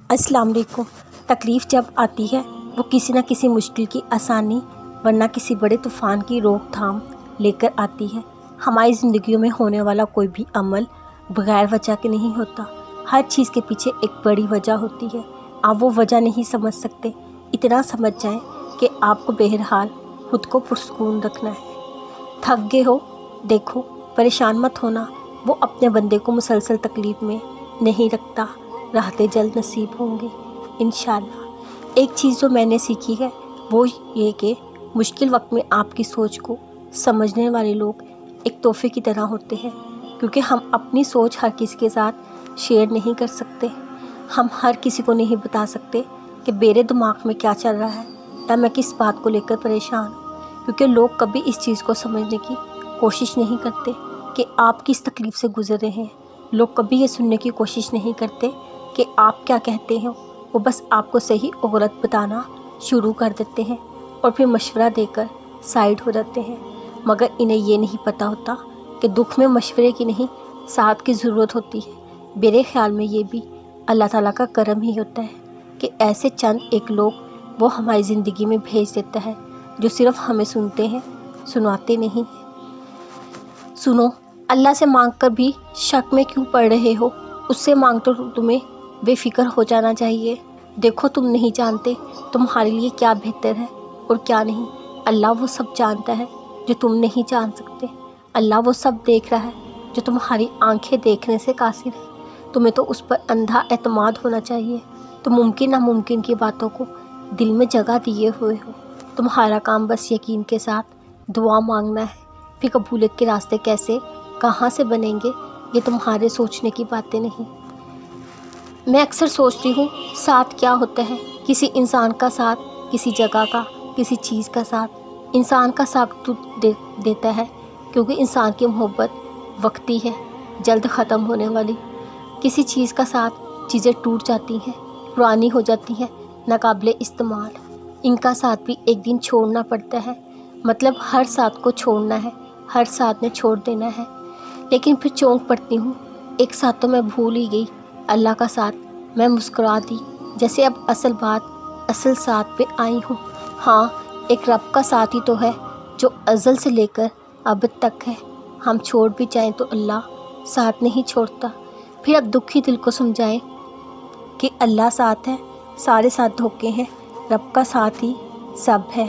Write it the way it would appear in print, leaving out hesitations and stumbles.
السلام علیکم۔ تکلیف جب آتی ہے وہ کسی نہ کسی مشکل کی آسانی ورنہ کسی بڑے طوفان کی روک تھام لے کر آتی ہے۔ ہماری زندگیوں میں ہونے والا کوئی بھی عمل بغیر وجہ کے نہیں ہوتا۔ ہر چیز کے پیچھے ایک بڑی وجہ ہوتی ہے۔ آپ وہ وجہ نہیں سمجھ سکتے، اتنا سمجھ جائیں کہ آپ کو بہرحال خود کو پرسکون رکھنا ہے۔ تھک گئے ہو؟ دیکھو، پریشان مت ہونا، وہ اپنے بندے کو مسلسل تکلیف میں نہیں رکھتا، راحتیں جلد نصیب ہوں گی انشاءاللہ۔ ایک چیز جو میں نے سیکھی ہے وہ یہ کہ مشکل وقت میں آپ کی سوچ کو سمجھنے والے لوگ ایک تحفے کی طرح ہوتے ہیں، کیونکہ ہم اپنی سوچ ہر کسی کے ساتھ شیئر نہیں کر سکتے۔ ہم ہر کسی کو نہیں بتا سکتے کہ میرے دماغ میں کیا چل رہا ہے یا میں کس بات کو لے کر پریشان ہوں، کیونکہ لوگ کبھی اس چیز کو سمجھنے کی کوشش نہیں کرتے کہ آپ کس تکلیف سے گزر رہے ہیں۔ لوگ کبھی یہ سننے کی کوشش نہیں کرتے کہ آپ کیا کہتے ہیں، وہ بس آپ کو صحیح اور غلط بتانا شروع کر دیتے ہیں اور پھر مشورہ دے کر سائڈ ہو جاتے ہیں، مگر انہیں یہ نہیں پتہ ہوتا کہ دکھ میں مشورے کی نہیں، ساتھ کی ضرورت ہوتی ہے۔ میرے خیال میں یہ بھی اللہ تعالیٰ کا کرم ہی ہوتا ہے کہ ایسے چند ایک لوگ وہ ہماری زندگی میں بھیج دیتا ہے جو صرف ہمیں سنتے ہیں، سناتے نہیں ہیں۔ سنو، اللہ سے مانگ کر بھی شک میں کیوں پڑ رہے ہو؟ اس سے مانگ تو تمہیں بے فکر ہو جانا چاہیے۔ دیکھو، تم نہیں جانتے تمہارے لیے کیا بہتر ہے اور کیا نہیں۔ اللہ وہ سب جانتا ہے جو تم نہیں جان سکتے۔ اللہ وہ سب دیکھ رہا ہے جو تمہاری آنکھیں دیکھنے سے قاصر ہے۔ تمہیں تو اس پر اندھا اعتماد ہونا چاہیے۔ تم ممکن ناممکن کی باتوں کو دل میں جگہ دیے ہوئے ہو۔ تمہارا کام بس یقین کے ساتھ دعا مانگنا ہے۔ پھر قبولیت کے راستے کیسے، کہاں سے بنیں گے، یہ تمہارے سوچنے کی باتیں نہیں۔ میں اکثر سوچتی ہوں ساتھ کیا ہوتا ہے؟ کسی انسان کا ساتھ، کسی جگہ کا، کسی چیز کا ساتھ۔ انسان کا ساتھ تو دیتا ہے کیونکہ انسان کی محبت وقتی ہے، جلد ختم ہونے والی۔ کسی چیز کا ساتھ، چیزیں ٹوٹ جاتی ہیں، پرانی ہو جاتی ہیں، ناقابل استعمال۔ ان کا ساتھ بھی ایک دن چھوڑنا پڑتا ہے، مطلب ہر ساتھ کو چھوڑنا ہے، ہر ساتھ نے چھوڑ دینا ہے۔ لیکن پھر چونک پڑتی ہوں، ایک ساتھ تو میں بھول ہی گئی، اللہ کا ساتھ۔ میں مسکرا دی، جیسے اب اصل بات، اصل ساتھ پہ آئی ہوں۔ ہاں، ایک رب کا ساتھ ہی تو ہے جو ازل سے لے کر اب تک ہے۔ ہم چھوڑ بھی جائیں تو اللہ ساتھ نہیں چھوڑتا۔ پھر اب دکھی دل کو سمجھائیں کہ اللہ ساتھ ہے، سارے ساتھ دھوکے ہیں، رب کا ساتھ ہی سب ہے۔